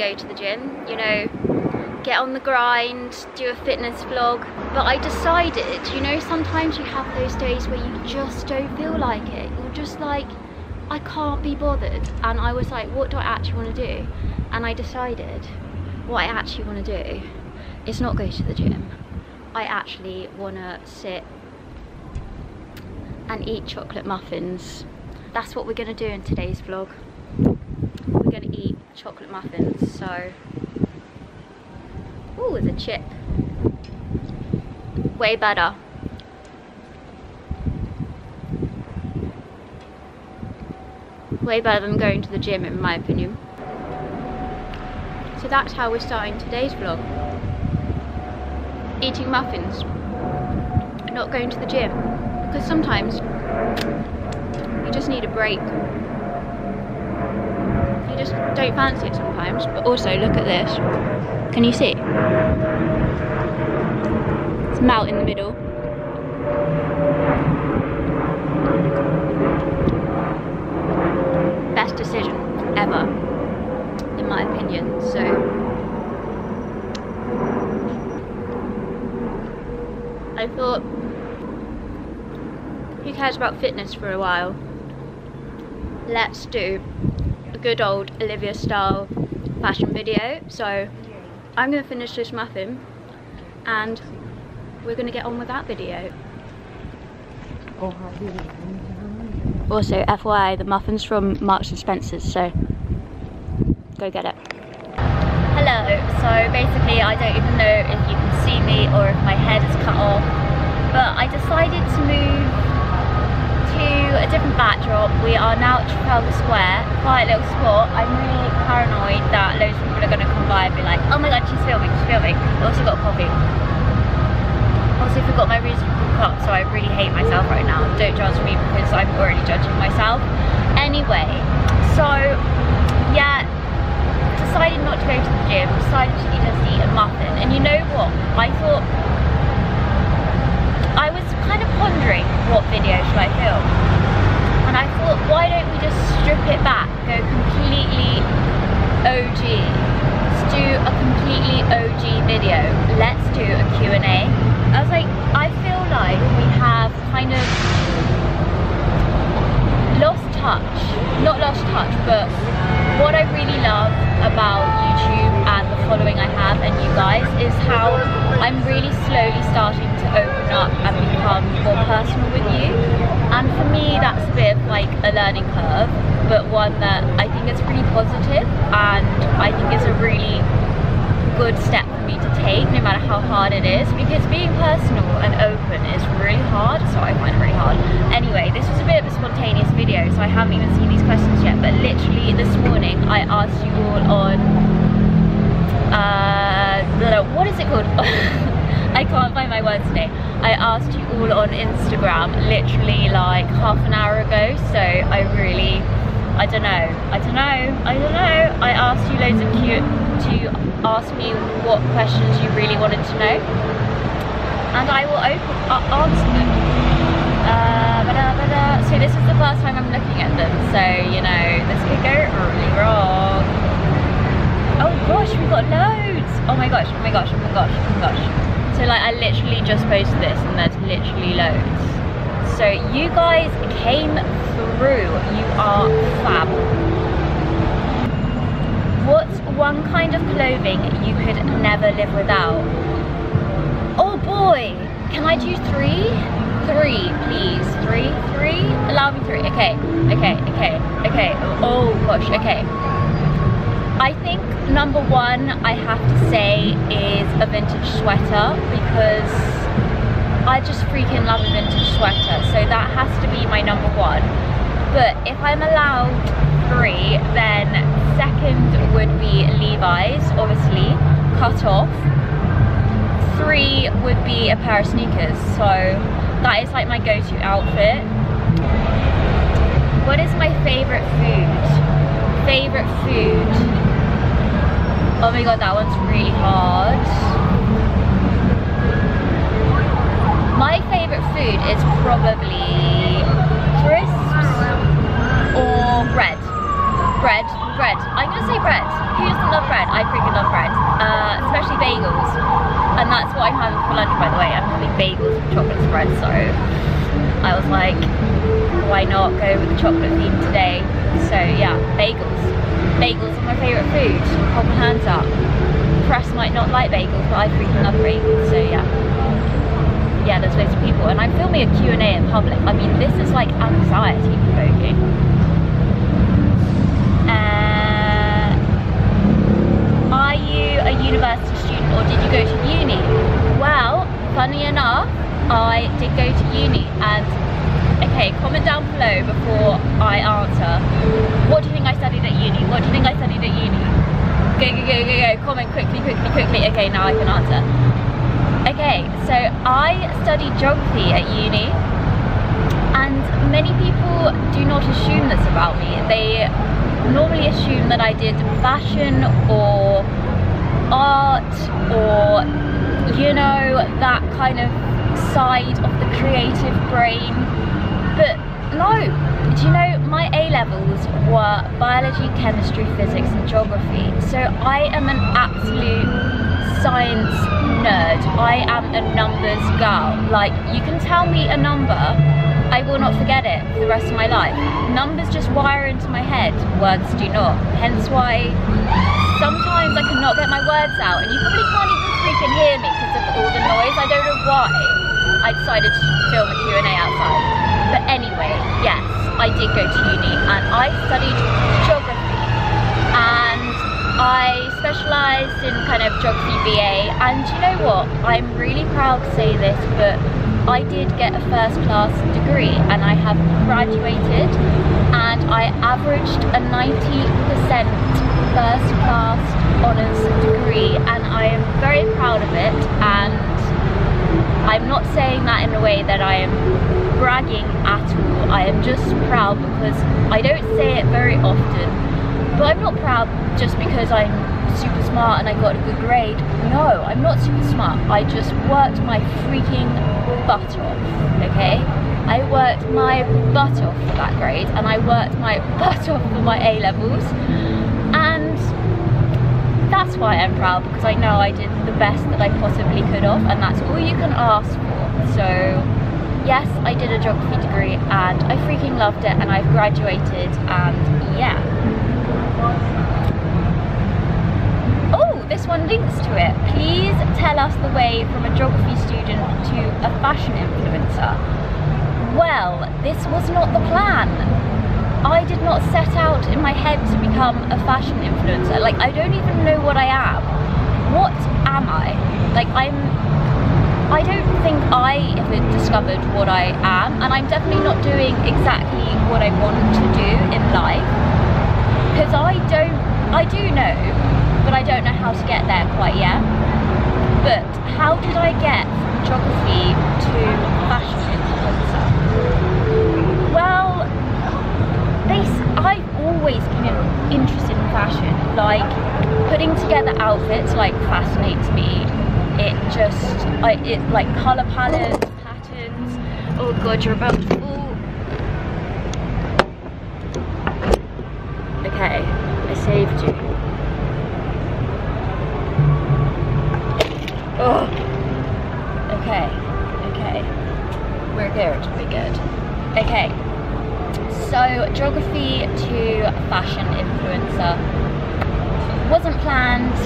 go to the gym, you know, get on the grind, do a fitness vlog. But I decided, you know, sometimes you have those days where you just don't feel like it. You're just like, I can't be bothered. And I was like, what do I actually want to do? And I decided what I actually want to do is not go to the gym. I actually want to sit and eat chocolate muffins. That's what we're going to do in today's vlog. We're going to eat chocolate muffins. So, ooh, there's a chip. Way better. Way better than going to the gym, in my opinion. So that's how we're starting today's vlog. Eating muffins. Not going to the gym. Because sometimes you just need a break. You just don't fancy it sometimes. But also, look at this. Can you see? It's melt in the middle. Best decision ever, in my opinion. So I thought, who cares about fitness for a while? Let's do a good old Olivia style fashion video. So I'm gonna finish this muffin and we're gonna get on with that video. Also, FYI, the muffin's from Marks and Spencer's, so go get it. Hello, so basically I don't even know if you can see me or if my head is cut off, but I decided to move to a different backdrop. We are now at Trafalgar Square, quiet little spot. I'm really paranoid that loads of people are going to come by and be like, oh my god, she's filming, she's filming. I also got coffee. Also forgot my reusable cup, so I really hate myself right now. Don't judge me because I'm already judging myself. Anyway, so yeah, decided not to go to the gym, decided to just eat a muffin. And you know what? I thought, I was kind of pondering what video should I film. And I thought, why don't we just strip it back, go completely OG. Let's do a completely OG video. Let's do a Q&A. I was like, I feel like we have kind of lost touch. Not lost touch, but what I really love about YouTube and the following I have and you guys is how I'm really slowly starting to open up and become more personal with you. And for me, that's a bit of like a learning curve, but one that I think is really positive, and I think is a really good step for me to take, no matter how hard it is, because being personal and open is really hard, so I find it really hard. Anyway, this was a bit of a spontaneous video, so I haven't even seen these questions yet, but literally this morning I asked you all on what is it called? I can't find my words today. I asked you all on Instagram literally like half an hour ago, so I don't know. I asked you loads of to ask me what questions you really wanted to know, and I will answer them. So this is the first time I'm looking at them, so you know, this could go really wrong. Oh gosh, we've got loads! Oh my gosh, oh my gosh, oh my gosh, oh my gosh. So like, I literally just posted this and there's literally loads. So you guys came through, you are fab. What's one kind of clothing you could never live without? Oh boy, can I do three? Three, please. Three? Allow me three. Okay. Oh gosh, okay. I think number one I have to say is a vintage sweater, because I just freaking love a vintage sweater, so that has to be my number one. But if I'm allowed three, then second would be Levi's, obviously, cut off. Three would be a pair of sneakers, so that is like my go-to outfit. What is my favourite food? Favourite food? Oh my god, that one's really hard. My favourite food is probably crisps or bread. Bread. I'm gonna say bread. Who doesn't love bread? I time, so I was like, why not go with the chocolate theme today? So yeah, bagels. Bagels are my favourite food. Hold my hands up. Press might not like bagels, but I freaking love bagels, so yeah. Yeah, there's loads of people, and I'm filming a Q&A in public. I mean, this is like anxiety provoking. Are you a university student or did you go to uni? Well, funny enough, I did go to uni, and okay, comment down below before I answer. What do you think I studied at uni? What do you think I studied at uni? Go, go, go, go, go. Comment quickly, quickly, quickly. Okay, now I can answer. Okay, so I studied geography at uni, and many people do not assume this about me. They normally assume that I did fashion or art or, you know, that kind of side of the creative brain. But no, do you know, my A-levels were biology, chemistry, physics and geography. So I am an absolute science nerd. I am a numbers girl. Like, you can tell me a number, I will not forget it for the rest of my life. Numbers just wire into my head, words do not. Hence why sometimes I cannot get my words out, and you probably can't even freaking hear me because of all the noise. I don't know why I decided to film a Q&A outside. But anyway, yes, I did go to uni and I studied geography, and I specialised in kind of geography BA, and you know what, I'm really proud to say this, but I did get a first class degree and I have graduated, and I averaged a 90% first class honours degree, and I am very proud of it. And I'm not saying that in a way that I am bragging at all. I am just proud because I don't say it very often, but I'm not proud just because I'm super smart and I got a good grade. No, I'm not super smart. I just worked my freaking butt off, okay? I worked my butt off for that grade, and I worked my butt off for my A-levels, and that's why I'm proud, because I know I did the best that I possibly could have, and that's all you can ask for. So yes, I did a geography degree and I freaking loved it, and I've graduated, and yeah. Oh, this one links to it. Please tell us the way from a geography student to a fashion influencer. Well, this was not the plan. I did not set out in my head to become a fashion influencer. Like, I don't even know what I am. What am I? Like, I don't think I ever discovered what I am, and I'm definitely not doing exactly what I want to do in life, because I do know, but I don't know how to get there quite yet. But how did I get from geography to fashion influencer? Well, I've always been interested in fashion. Like, putting together outfits like fascinates me. It just, like colour palettes, patterns. Oh god, you're about to fall. Okay, I saved you. Oh. Okay, okay. We're good. Okay. So, geography to fashion influencer. Wasn't planned,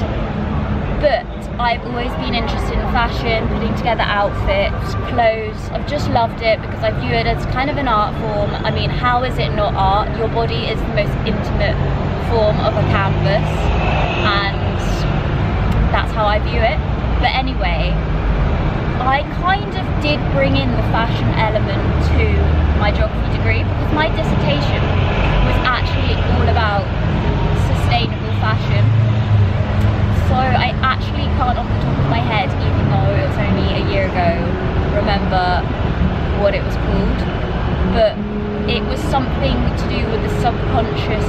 but I've always been interested in fashion, putting together outfits, clothes. I've just loved it because I view it as kind of an art form. I mean, how is it not art? Your body is the most intimate form of a canvas, and that's how I view it. But anyway, I kind of did bring in the fashion element to my geography degree, because my dissertation was actually all about sustainable fashion. So I actually can't, off the top of my head, even though it was only a year ago, remember what it was called. But it was something to do with the subconscious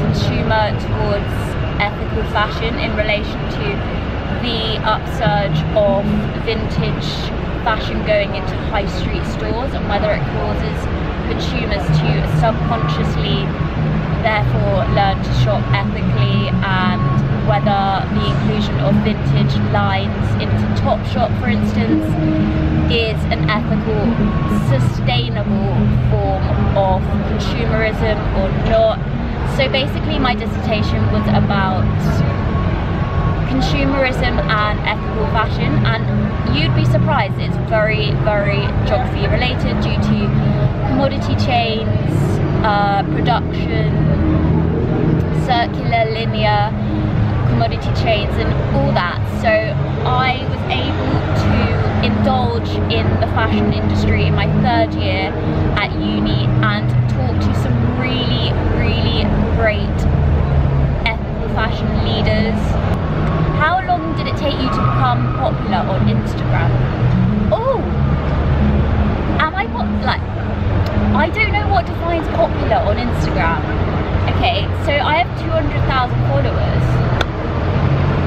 consumer towards ethical fashion in relation to the upsurge of vintage fashion going into high street stores, and whether it causes consumers to subconsciously therefore learn to shop ethically and whether the inclusion of vintage lines into Topshop, for instance, is an ethical, sustainable form of consumerism or not. So basically my dissertation was about consumerism and ethical fashion, and you'd be surprised, it's very, very geography related due to commodity chains, production, circular, linear commodity chains and all that. So I was able to indulge in the fashion industry in my 3rd year at uni and talk to some really, really great ethical fashion leaders. How long did it take you to become popular on Instagram? Oh, am I like, I don't know what defines popular on Instagram. Okay, so I have 200,000 followers,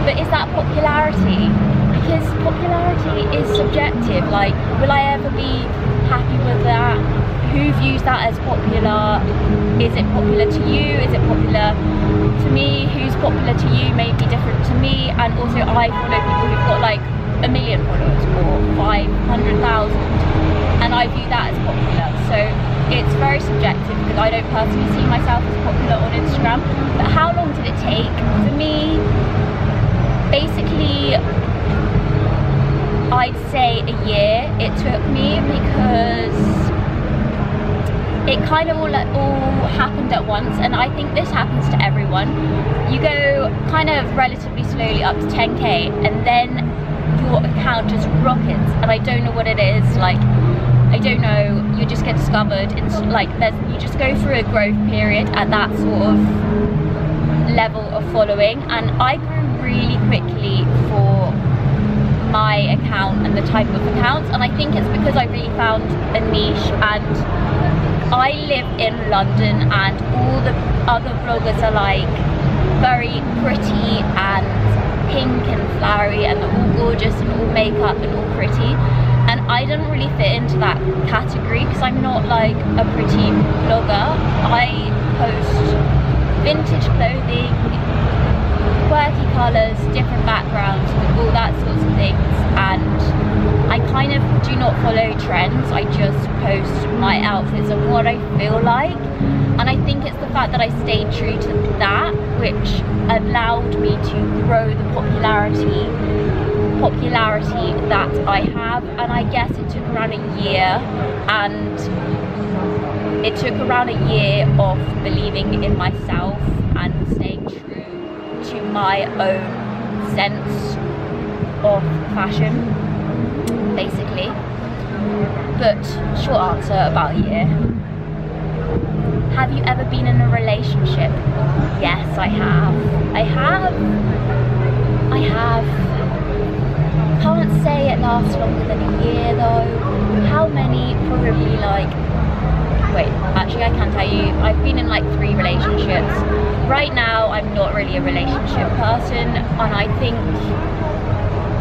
but is that popularity? Because popularity is subjective. Like, will I ever be happy with that? Who views that as popular? Is it popular to you? Is it popular to me? Who's popular to you may be different to me. And also I follow people who've got like 1 million followers or 500,000, and I view that as popular. So it's very subjective because I don't personally see myself as popular on Instagram. But how long did it take? For me, basically, I'd say a year it took me, because it kind of all happened at once, and I think this happens to everyone. You go kind of relatively slowly up to 10k, and then your account just rockets, and I don't know what it is. Like, I don't know, you just get discovered. It's like you just go through a growth period at that sort of level of following, and I grew really quickly for my account and the type of accounts, and I think it's because I really found a niche. And I live in London, and all the other vloggers are like very pretty and pink and flowery and all gorgeous and all makeup and all pretty, and I don't really fit into that category because I'm not like a pretty vlogger. I post vintage clothing, quirky colours, different backgrounds, all that sorts of things, and I kind of do not follow trends. I just post my outfits and what I feel like, and I think it's the fact that I stayed true to that which allowed me to grow the popularity that I have. And I guess it took around a year, and it took around a year of believing in myself and staying true to my own sense of fashion, basically. But short answer, about a year. Have you ever been in a relationship? Yes, I have. Can't say it lasts longer than a year though. How many? Probably like, wait, actually I can tell you, I've been in like 3 relationships. Right now I'm not really a relationship person, and I think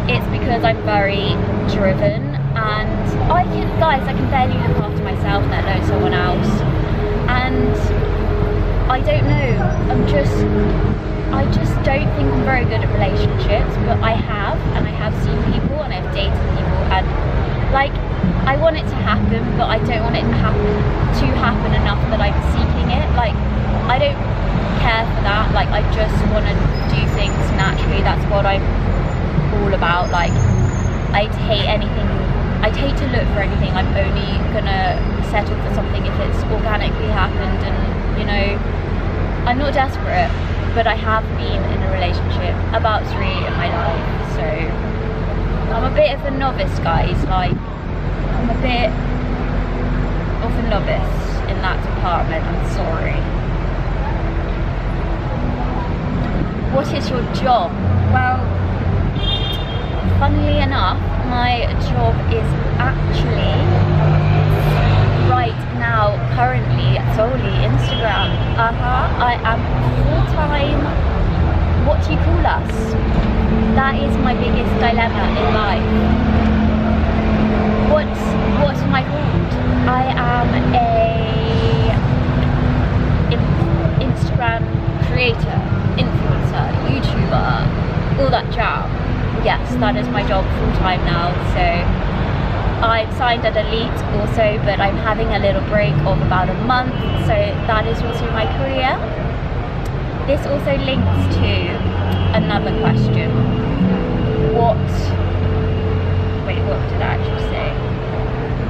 it's because I'm very driven, and I can barely look after myself, let alone someone else. And I don't know, I just don't think I'm very good at relationships, but I have seen people and I've dated people, and like, I want it to happen, but I don't want it to happen enough that I'm seeking it. Like, I don't care for that. Like, I just want to do things naturally. That's what I'm all about. Like, I'd hate to look for anything. I'm only gonna settle for something if it's organically happened, and you know, I'm not desperate, but I have been in a relationship, about 3 in my life, so I'm a bit of a novice, guys. Like, I'm a bit of a novice in that department, I'm sorry. What is your job? Well, funnily enough, my job is actually right now currently solely Instagram. I am full-time, what do you call us? That is my biggest dilemma in life. What am I called? I am a Instagram creator, influencer, YouTuber, all that jazz. Yes, that is my job full-time now. So I've signed at Elite also, but I'm having a little break of about a month, so that is also my career. This also links to another question. What did I actually say?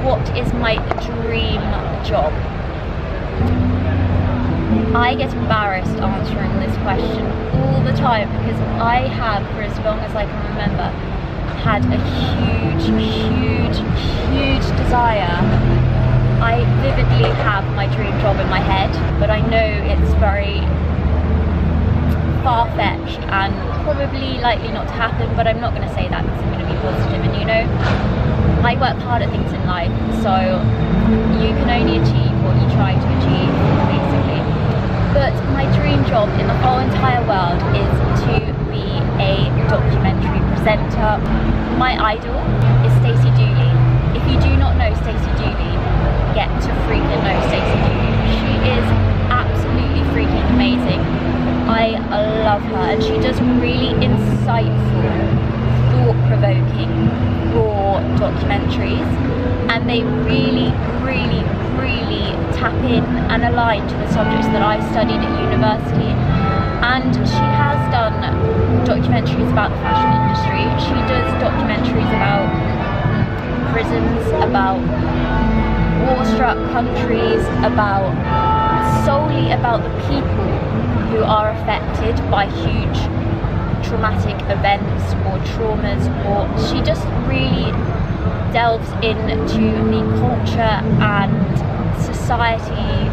What is my dream job? I get embarrassed answering this question all the time because I have, for as long as I can remember, had a huge desire. I vividly have my dream job in my head, but I know it's very far-fetched and probably likely not to happen, but I'm not going to say that because I'm going to be positive, and you know, I work hard at things in life, so you can only achieve what you try to achieve, basically. But my dream job in the whole entire world is to be a documentary presenter. My idol is Stacey Dooley. If you do not know Stacey Dooley, get to freaking know Stacey Dooley. She is absolutely freaking amazing. I love her, and she does really insightful, thought-provoking, raw documentaries, and they really tap in and align to the subjects that I studied at university. And she has done documentaries about the fashion industry. She does documentaries about prisons, about war-struck countries, solely about the people who are affected by huge traumatic events or traumas, or she just really delves into the culture and societies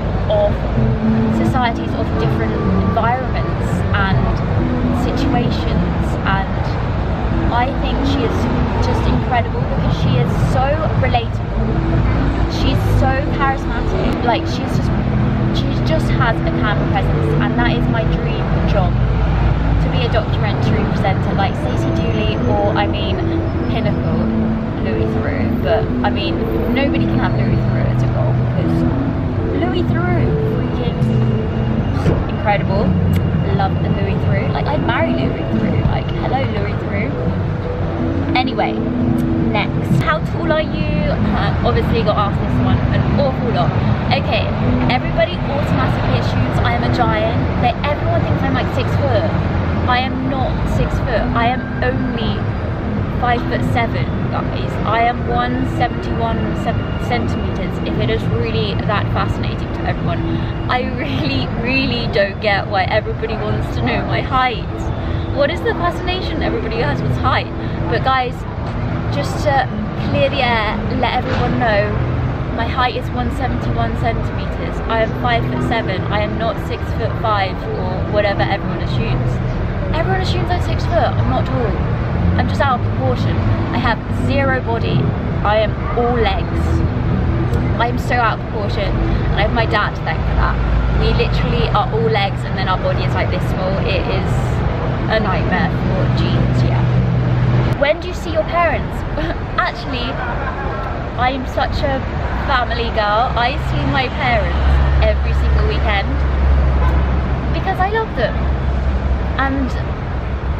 of different environments and situations, and I think she is just incredible because she is so relatable, she's so charismatic, like she just has a camera presence, and that is my dream job, to be a documentary presenter like Stacey Dooley, or I mean pinnacle Louis Theroux. But I mean, nobody can have Louis Theroux as a goal because Louis Theroux, freaking incredible. Love the Louis Theroux. Like, I'd marry Louis Theroux. Like, hello Louis Theroux. Anyway, next, how tall are you? Obviously got asked this one an awful lot. Okay, everybody automatically assumes I am a giant. Everyone thinks I'm like 6 foot. I am not 6 foot. I am only 5'7", guys. I am 171 centimeters, if it is really that fascinating to everyone. I really don't get why everybody wants to know my height. What is the fascination everybody has with height? But guys, just to clear the air, let everyone know, my height is 171 centimeters. I am 5'7". I am not 6'5" or whatever everyone assumes. Everyone assumes I'm 6 foot. I'm not tall. I'm just out of proportion. I have zero body. I am all legs. I am so out of proportion, and I have my dad to thank for that. We literally are all legs, and then our body is like this small. It is a nightmare for jeans, yeah. When do you see your parents? Actually, I'm such a family girl. I see my parents every single weekend because I love them, and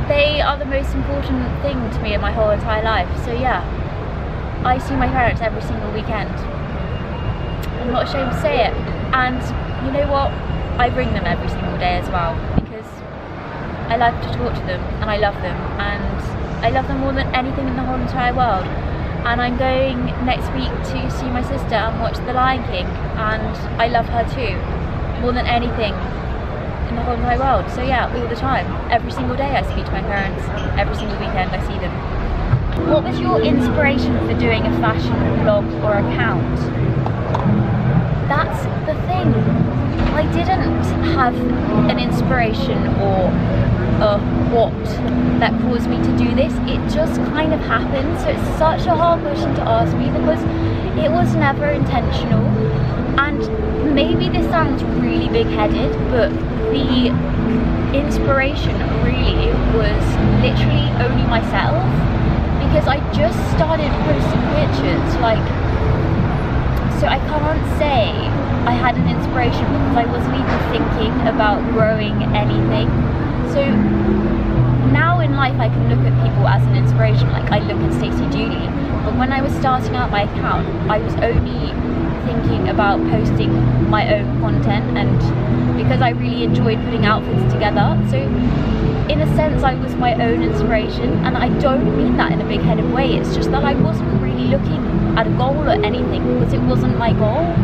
they are the most important thing to me in my whole entire life. So yeah, I see my parents every single weekend. I'm not ashamed to say it. And you know what? I bring them every single day as well because I like to talk to them, and I love them, and I love them more than anything in the whole entire world. And I'm going next week to see my sister and watch The Lion King, and I love her too, more than anything in the whole entire world. So yeah, all the time, every single day I speak to my parents, every single weekend I see them. What was your inspiration for doing a fashion blog or account? That's the thing, I didn't have an inspiration or a what that caused me to do this. It just kind of happened. So it's such a hard question to ask me because it was never intentional. And maybe this sounds really big-headed, but the inspiration really was literally only myself, because I just started posting pictures, like, so I can't say I had an inspiration because I wasn't even thinking about growing anything. So now in life I can look at people as an inspiration, like I look at Stacey Dooley, but when I was starting out my account, I was only thinking about posting my own content, and because I really enjoyed putting outfits together, so in a sense I was my own inspiration. And I don't mean that in a big-headed way, it's just that I wasn't really looking at a goal or anything, because it wasn't my goal.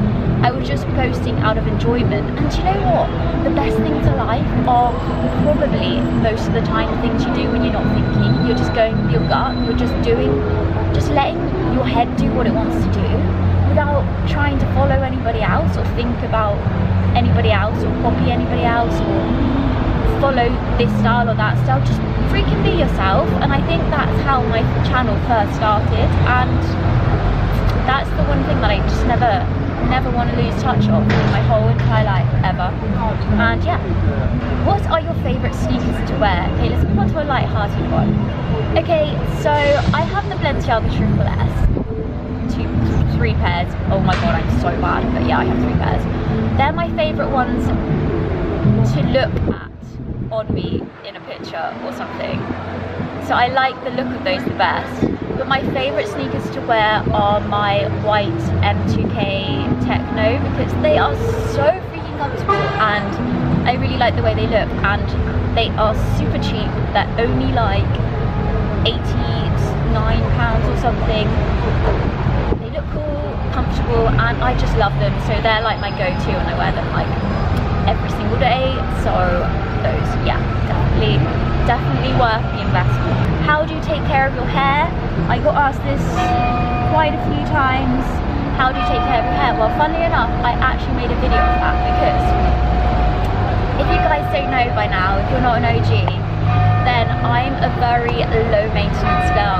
I was just posting out of enjoyment. And do you know what? The best things in life are probably most of the time the things you do when you're not thinking. You're just going with your gut, you're just letting your head do what it wants to do without trying to follow anybody else or think about anybody else or copy anybody else or follow this style or that style. Just freaking be yourself. And I think that's how my channel first started, and that's the one thing that I just never want to lose touch of in my whole entire life ever. And yeah, what are your favourite sneakers to wear? Okay, let's move on to a light-hearted one. Okay, so I have the Balenciaga Triple S, three pairs. Oh my god, I'm so bad, but yeah, I have 3 pairs. They're my favourite ones to look at on me in a picture or something, so I like the look of those the best. But my favourite sneakers to wear are my white M2K Techno, because they are so freaking comfortable and I really like the way they look, and they are super cheap. They're only like £89 or something. They look cool, comfortable, and I just love them, so they're like my go-to, and I wear them like every single day. So those, yeah, definitely worth the investment. How do you take care of your hair? I got asked this quite a few times. How do you take care of your hair? Well, funnily enough, I actually made a video of that, because if you guys don't know by now, if you're not an OG, then I'm a very low maintenance girl,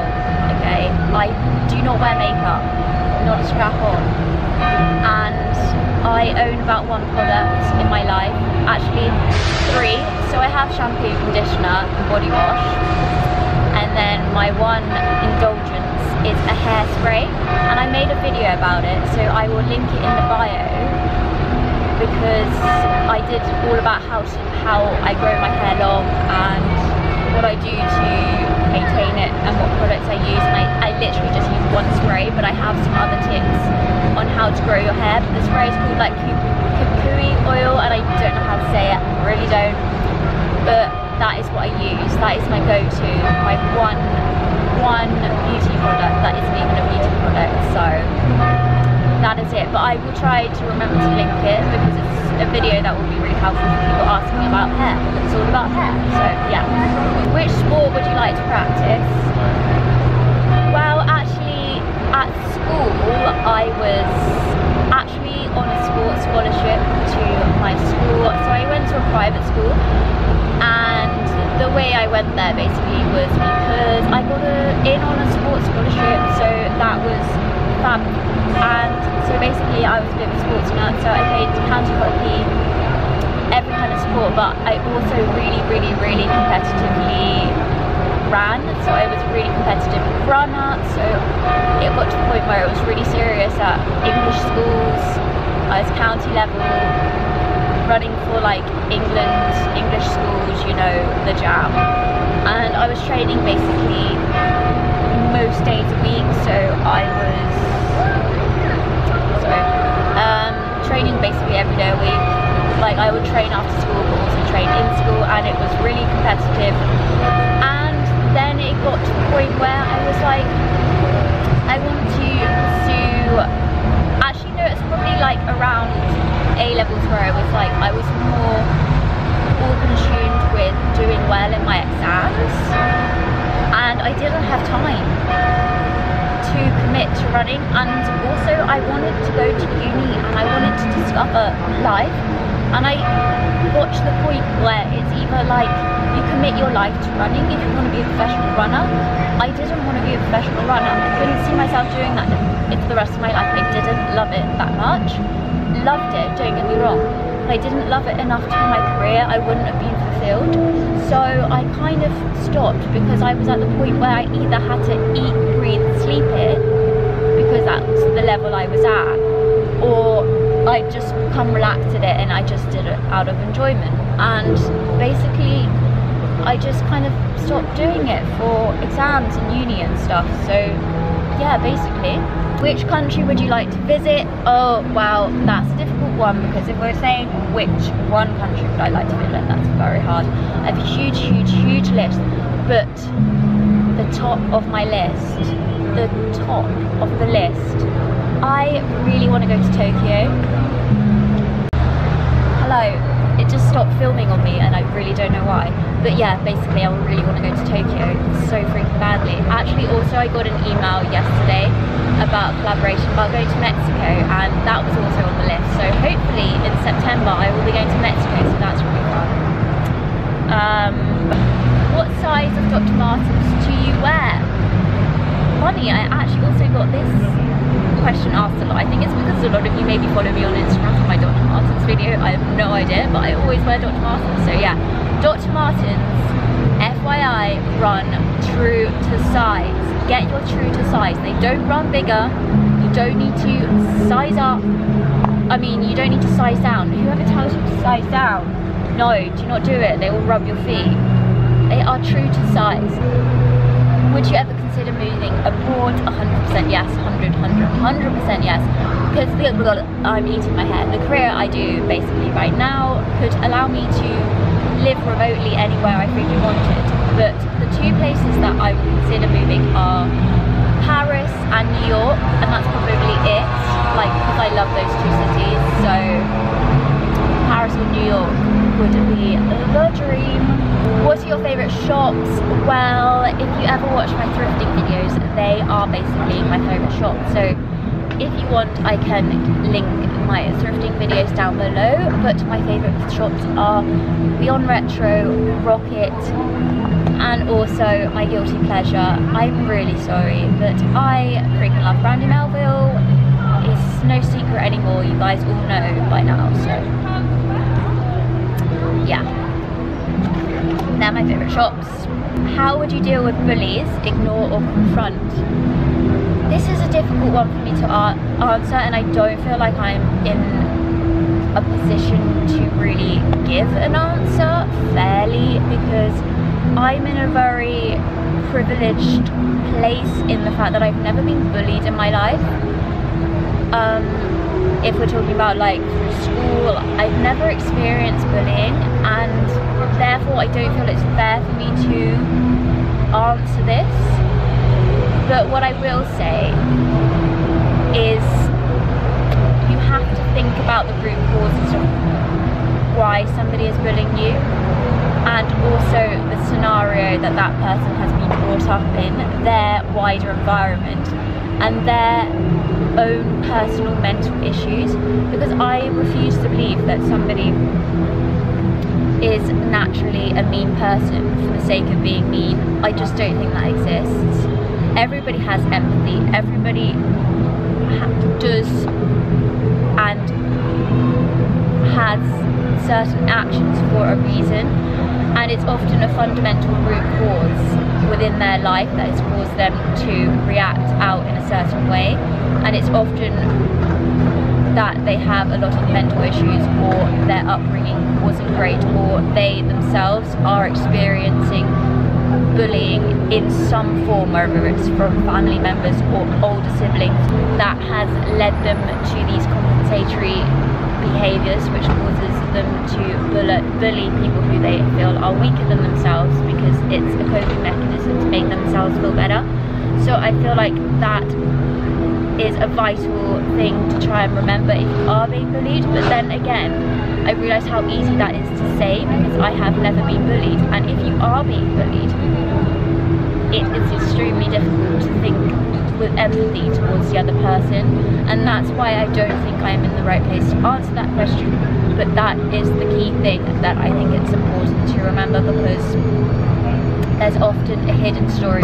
okay? I do not wear makeup, not a strap on, and I own about 1 product in my life, actually 3. So I have shampoo, conditioner, and body wash, and then my one indulgence is a hairspray, and I made a video about it, so I will link it in the bio, because I did all about how I grow my hair long and what I do to maintain it and what products I use. And I literally just use one spray, but I have some other tips on how to grow your hair. But the spray is called like kukui oil, and I don't know how to say it, I really don't, but that is what I use. That is my go-to, my one beauty product that isn't even a beauty product, so that is it. But I will try to remember to link it, because it's a video that will be really helpful for people asking me about hair. It's all about hair, so yeah. Which sport would you like to practice? Well, actually at school I was actually on a sports scholarship to my school, so I went to a private school, and the way I went there basically was because I got in on a sports scholarship, so that was fab. And so basically I was a bit of a sports nerd, so I played county hockey, every kind of sport, but I also really competitively ran, so I was a really competitive runner. So it got to the point where it was really serious at English schools. I was county level, running for like English schools, you know, the jam. And I was training basically most days a week, so I was training basically every day a week. Like I would train after school, but also train in school, and it was really competitive. And then it got to the point where I was like, I want to pursue, actually no, it's probably like around A-levels where I was more consumed with doing well in my exams, and I didn't have time to commit to running. And also I wanted to go to uni, and I wanted to discover life, and I got to the point where it's either like you commit your life to running if you want to be a professional runner. I didn't want to be a professional runner. I couldn't see myself doing that for the rest of my life. I didn't love it that much. Loved it, don't get me wrong, but I didn't love it enough to my career. I wouldn't have been fulfilled. So I kind of stopped, because I was at the point where I either had to eat, breathe, sleep it, because that's the level I was at, or I'd just become relaxed at it and I just did it out of enjoyment. And basically I just kind of stopped doing it for exams and uni and stuff. So yeah, basically. Which country would you like to visit? Oh wow, that's a difficult one, because if we're saying which one country would I like to visit, that's very hard. I have a huge list, but the top of my list, I really want to go to Tokyo. Hello, it just stopped filming on me and I really don't know why. But yeah, basically I really want to go to Tokyo so freaking badly. Actually, also I got an email yesterday about collaboration about going to Mexico, and that was also on the list. So hopefully in September I will be going to Mexico, so that's really fun. What size of Dr. Martens do you wear? Funny, I actually also got this question asked a lot. I think it's because a lot of you maybe follow me on Instagram for my Dr. Martens video. I have no idea, but I always wear Dr. Martens. So yeah, Dr. Martens, FYI, run true to size. Get your true to size. They don't run bigger. You don't need to size up. I mean, you don't need to size down. Whoever tells you to size down, no, do not do it. They will rub your feet. They are true to size. Would you ever consider moving abroad? 100% yes, 100% yes. Because I'm eating my hair. The career I do basically right now could allow me to live remotely anywhere I freaking wanted. But the two places that I would consider moving are Paris and New York, and that's probably it. Like, because I love those two cities. So Paris or New York would be the dream. What are your favourite shops? Well, if you ever watch my thrifting videos, they are basically my favourite shops. So if you want, I can link my thrifting videos down below, but my favourite shops are Beyond Retro, Rocket, and also my guilty pleasure. I'm really sorry, but I freaking love Brandy Melville. It's no secret anymore, you guys all know by now, so yeah. They're my favourite shops. How would you deal with bullies? Ignore or confront? This is a difficult one for me to answer, and I don't feel like I'm in a position to really give an answer fairly, because I'm in a very privileged place in the fact that I've never been bullied in my life. If we're talking about like through school, I've never experienced bullying, and therefore I don't feel it's fair for me to answer this. But what I will say is you have to think about the root causes of why somebody is bullying you, and also the scenario that that person has been brought up in, their wider environment, and their own personal mental issues. Because I refuse to believe that somebody is naturally a mean person for the sake of being mean. I just don't think that exists. Everybody has empathy, everybody does and has certain actions for a reason, and it's often a fundamental root cause within their life that has caused them to react out in a certain way, and it's often that they have a lot of mental issues, or their upbringing wasn't great, or they themselves are experiencing bullying in some form, whether it's from family members or older siblings, that has led them to these compensatory behaviours, which causes them to bully people who they feel are weaker than themselves, because it's a coping mechanism to make themselves feel better. So I feel like that is a vital thing to try and remember if you are being bullied. But then again, I realise how easy that is to say, because I have never been bullied, and if you are being bullied, it is extremely difficult to think with empathy towards the other person, and that's why I don't think I am in the right place to answer that question. But that is the key thing that I think it's important to remember, because there's often a hidden story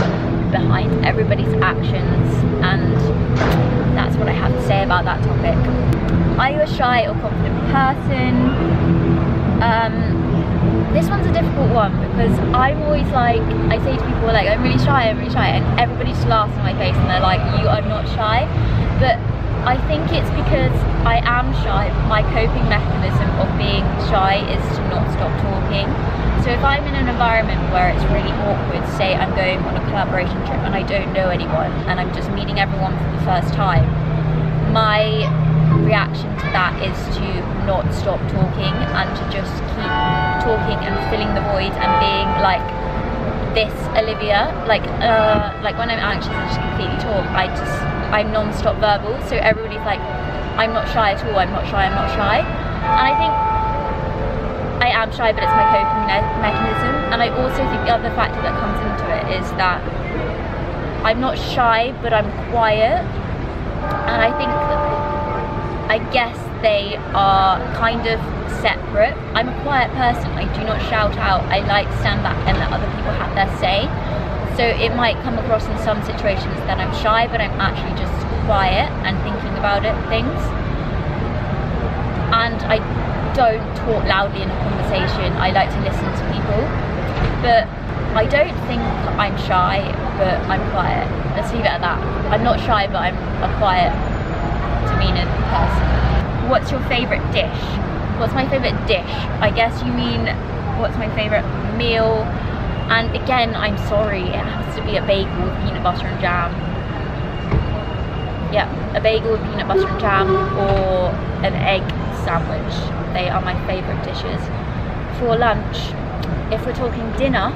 behind everybody's actions, and that's what I have to say about that topic. Are you a shy or confident person? This one's a difficult one, because I'm always like, I say to people like, I'm really shy, and everybody just laughs in my face and they're like, you are not shy. But I think it's because I am shy. My coping mechanism of being shy is to not stop talking. So if I'm in an environment where it's really awkward, say I'm going on a collaboration trip and I don't know anyone and I'm just meeting everyone for the first time, my reaction to that is to not stop talking and to just keep talking and filling the void and being like this Olivia, like when I'm anxious I just completely talk. I'm non-stop verbal, so everybody's like, I'm not shy at all, I'm not shy, I'm not shy. And I think I am shy, but it's my coping mechanism. And I also think the other factor that comes into it is that I'm not shy, but I'm quiet. And I think, I guess they are kind of separate. I'm a quiet person, I do not shout out. I like to stand back and let other people have their say. So it might come across in some situations that I'm shy, but I'm actually just quiet and thinking about things. And I don't talk loudly in a conversation. I like to listen to people. But I don't think I'm shy, but I'm quiet. Let's leave it at that. I'm not shy, but I'm a quiet, demeanored person. What's your favourite dish? What's my favourite dish? I guess you mean what's my favourite meal? And again, I'm sorry, it has to be a bagel with peanut butter and jam. Yeah, a bagel with peanut butter and jam or an egg sandwich. They are my favourite dishes. For lunch, if we're talking dinner,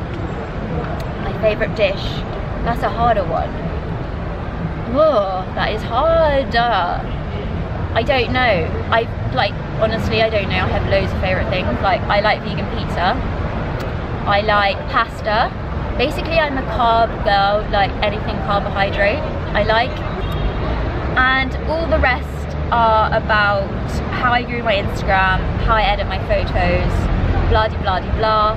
my favourite dish, that's a harder one. Whoa, that is harder. I don't know. Honestly, I don't know. I have loads of favourite things. Like, I like vegan pizza. I like pasta. Basically, I'm a carb girl, like anything carbohydrate I like. And all the rest are about how I grew my Instagram, how I edit my photos, blah de blah de blah.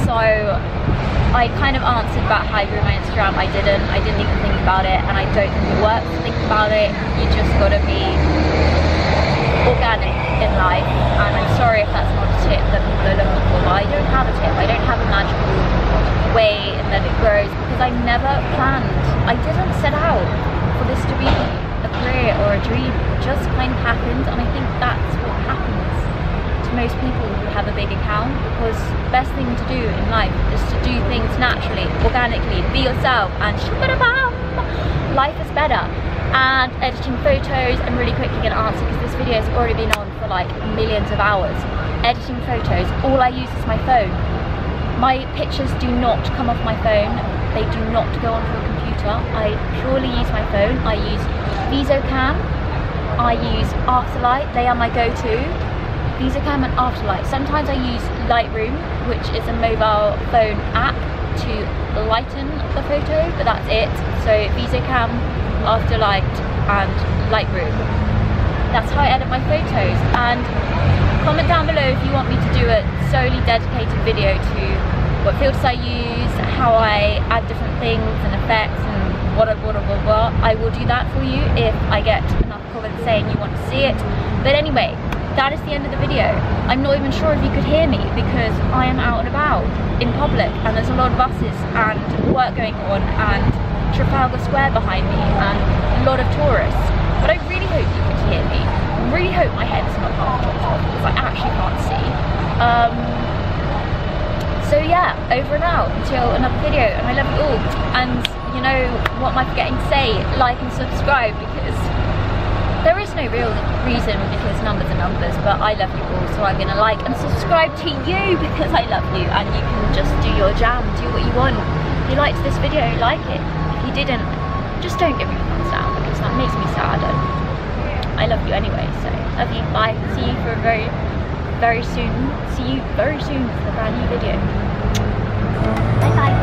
So I kind of answered about how I grew my Instagram. I didn't even think about it, and I don't think it works to think about it. You just gotta be organic in life, and I'm sorry if that's not a tip that people are looking for, but I don't have a tip. I don't have a magical way and then it grows, because I never planned. I didn't set out for this to be a career or a dream. It just kind of happened, and I think that's what happens to most people who have a big account, because the best thing to do in life is to do things naturally, organically, be yourself, and shabba-da-bam, life is better. And editing photos, I'm really quickly going to answer because this video has already been on for like millions of hours. Editing photos, all I use is my phone. My pictures do not come off my phone, they do not go onto a computer. I purely use my phone. I use VisoCam, I use Afterlight, they are my go-to. VisoCam and Afterlight. Sometimes I use Lightroom, which is a mobile phone app, to lighten the photo, but that's it. So VisoCam, Afterlight and Lightroom. That's how I edit my photos. And comment down below if you want me to do a solely dedicated video to what filters I use, how I add different things and effects and blah. I will do that for you if I get enough comments saying you want to see it. But anyway, that is the end of the video. I'm not even sure if you could hear me because I am out and about in public and there's a lot of buses and work going on and Trafalgar Square behind me and a lot of tourists. But I really hope you could hear me. I really hope my head is not half chopped off because I actually can't see. So yeah, over and out until another video, and I love you all. And you know, what am I forgetting to say? Like and subscribe, because there is no real reason, because numbers are numbers, but I love you all, so I'm gonna like and subscribe to you because I love you, and you can just do your jam, do what you want. If you liked this video, like it. If you didn't, just don't give me a thumbs down because that makes me sad, and I love you anyway, so love you, bye. See you for very soon. See you very soon for a brand new video. Bye bye.